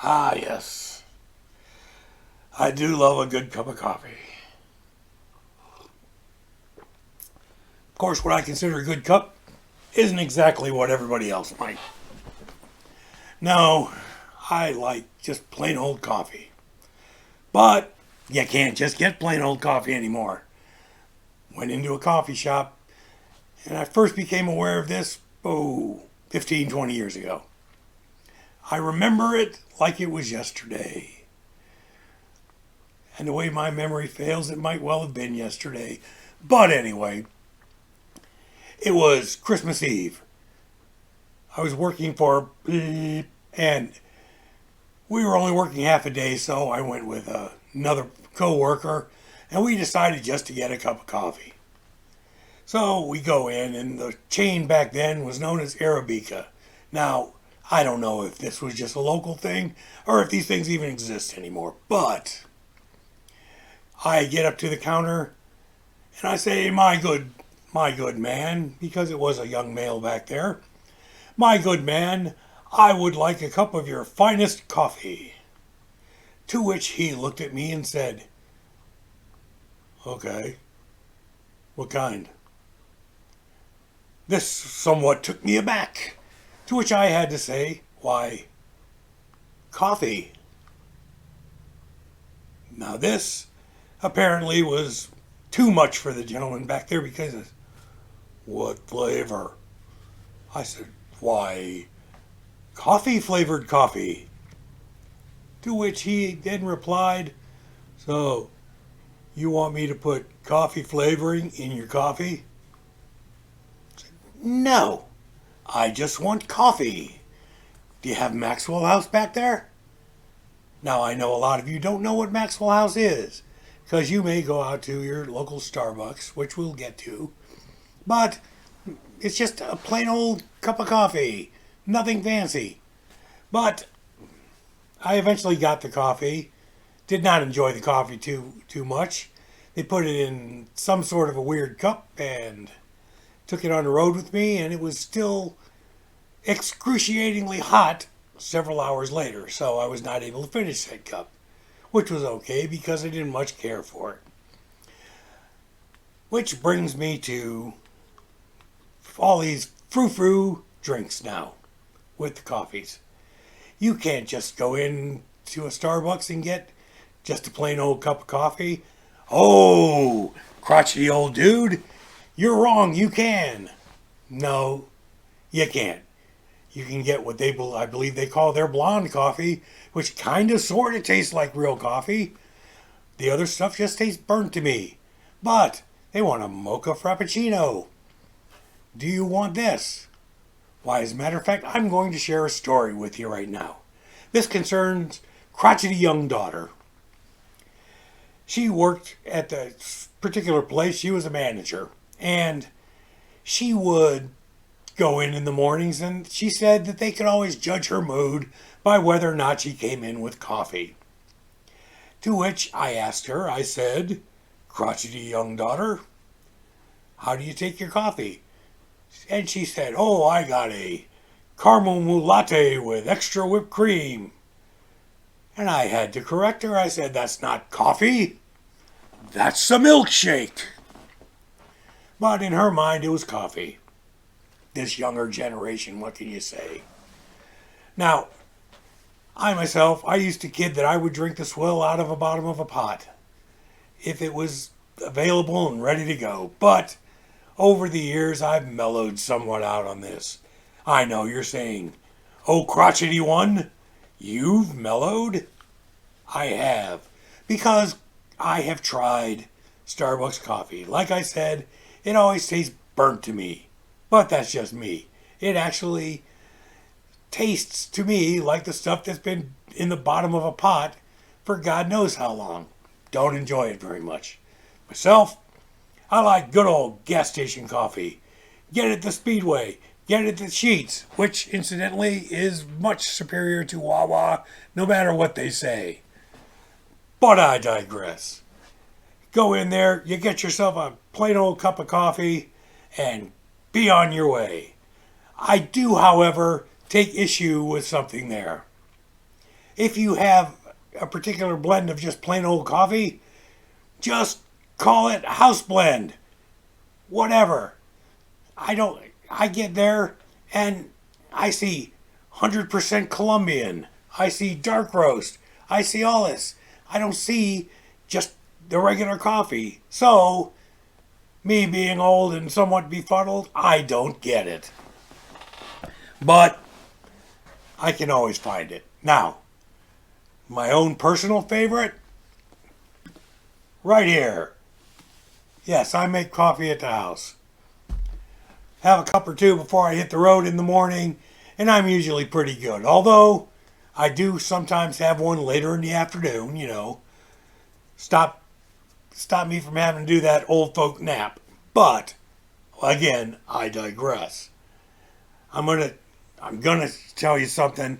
Ah, yes. I do love a good cup of coffee. Of course, what I consider a good cup isn't exactly what everybody else might. No, I like just plain old coffee. But you can't just get plain old coffee anymore. Went into a coffee shop, and I first became aware of this, 15, 20 years ago. I remember it like it was yesterday. And the way my memory fails, it might well have been yesterday. But anyway, it was Christmas Eve. I was working for beep, and we were only working half a day, so I went with another coworker, and we decided just to get a cup of coffee. So we go in, and the chain back then was known as Arabica. Now, I don't know if this was just a local thing or if these things even exist anymore, but I get up to the counter and I say, my good man, because it was a young male back there, my good man, I would like a cup of your finest coffee. To which he looked at me and said, okay, what kind? This somewhat took me aback, to which I had to say, why, coffee. Now this apparently was too much for the gentleman back there because, what flavor? I said, why, coffee flavored coffee. To which he then replied, so you want me to put coffee flavoring in your coffee? I said, no, I just want coffee. Do you have Maxwell House back there? Now I know a lot of you don't know what Maxwell House is, because you may go out to your local Starbucks, which we'll get to, but it's just a plain old cup of coffee, nothing fancy. But I eventually got the coffee. Did not enjoy the coffee too much. They put it in some sort of a weird cup and took it on the road with me, and it was still excruciatingly hot several hours later, so I was not able to finish that cup, which was okay because I didn't much care for it. Which brings me to all these frou-frou drinks now with the coffees. You can't just go in to a Starbucks and get just a plain old cup of coffee. Oh, crotchety old dude, you're wrong, you can. No, you can't. You can get what I believe they call their blonde coffee, which kind of sort of tastes like real coffee. The other stuff just tastes burnt to me. But they want a mocha frappuccino. Do you want this? Why, as a matter of fact, I'm going to share a story with you right now. This concerns crotchety young daughter. She worked at the particular place. She was a manager. And she would go in the mornings, and she said that they could always judge her mood by whether or not she came in with coffee. To which I asked her, I said, crotchety young daughter, how do you take your coffee? And she said, oh, I got a caramel latte with extra whipped cream. And I had to correct her. I said, that's not coffee. That's a milkshake. But in her mind, it was coffee. This younger generation, what can you say? Now, I used to kid that I would drink the swill out of the bottom of a pot if it was available and ready to go. But over the years, I've mellowed somewhat out on this. I know you're saying, oh, Crotchety One, you've mellowed? I have, because I have tried Starbucks coffee. Like I said, it always tastes burnt to me. But that's just me. It actually tastes to me like the stuff that's been in the bottom of a pot for God knows how long. Don't enjoy it very much. Myself, I like good old gas station coffee. Get it at the Speedway. Get it at the Sheets, which incidentally is much superior to Wawa, no matter what they say. But I digress. Go in there, you get yourself a plain old cup of coffee, and be on your way. I do, however, take issue with something there. If you have a particular blend of just plain old coffee, just call it house blend. Whatever. I get there and I see 100% Colombian. I see dark roast. I see all this. I don't see just the regular coffee. So, me being old and somewhat befuddled, I don't get it. But I can always find it. Now, my own personal favorite, right here. Yes, I make coffee at the house. Have a cup or two before I hit the road in the morning, and I'm usually pretty good. Although, I do sometimes have one later in the afternoon, Stop me from having to do that old folk nap. But, again, I digress. I'm gonna tell you something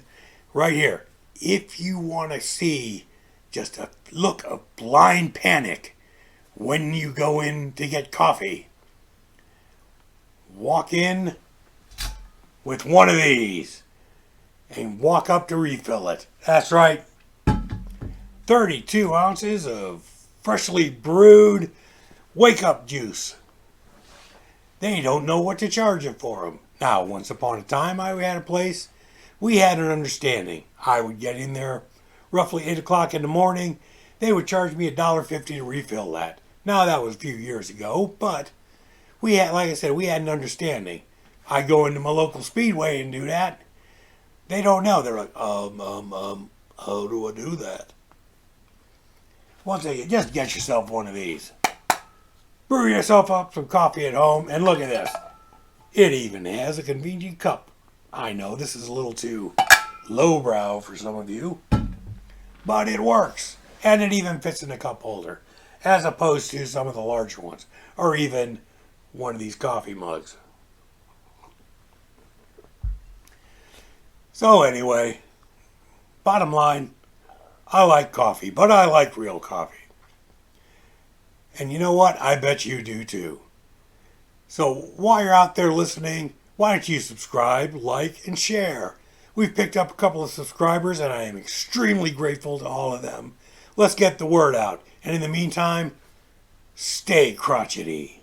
right here. If you want to see just a look of blind panic when you go in to get coffee, walk in with one of these and walk up to refill it. That's right. 32 ounces of freshly brewed wake up juice. They don't know what to charge you for them. Now, once upon a time, I had a place. We had an understanding. I would get in there roughly 8 o'clock in the morning. They would charge me $1.50 to refill that. Now, that was a few years ago, but we had, like I said, we had an understanding. I go into my local speedway and do that. They don't know. They're like, how do I do that? Once again, just get yourself one of these. Brew yourself up some coffee at home, and look at this. It even has a convenient cup. I know this is a little too lowbrow for some of you, but it works. And it even fits in a cup holder, as opposed to some of the larger ones, or even one of these coffee mugs. So anyway, bottom line, I like coffee, but I like real coffee. And you know what? I bet you do too. So while you're out there listening, why don't you subscribe, like, and share? We've picked up a couple of subscribers, and I am extremely grateful to all of them. Let's get the word out. And in the meantime, stay crotchety.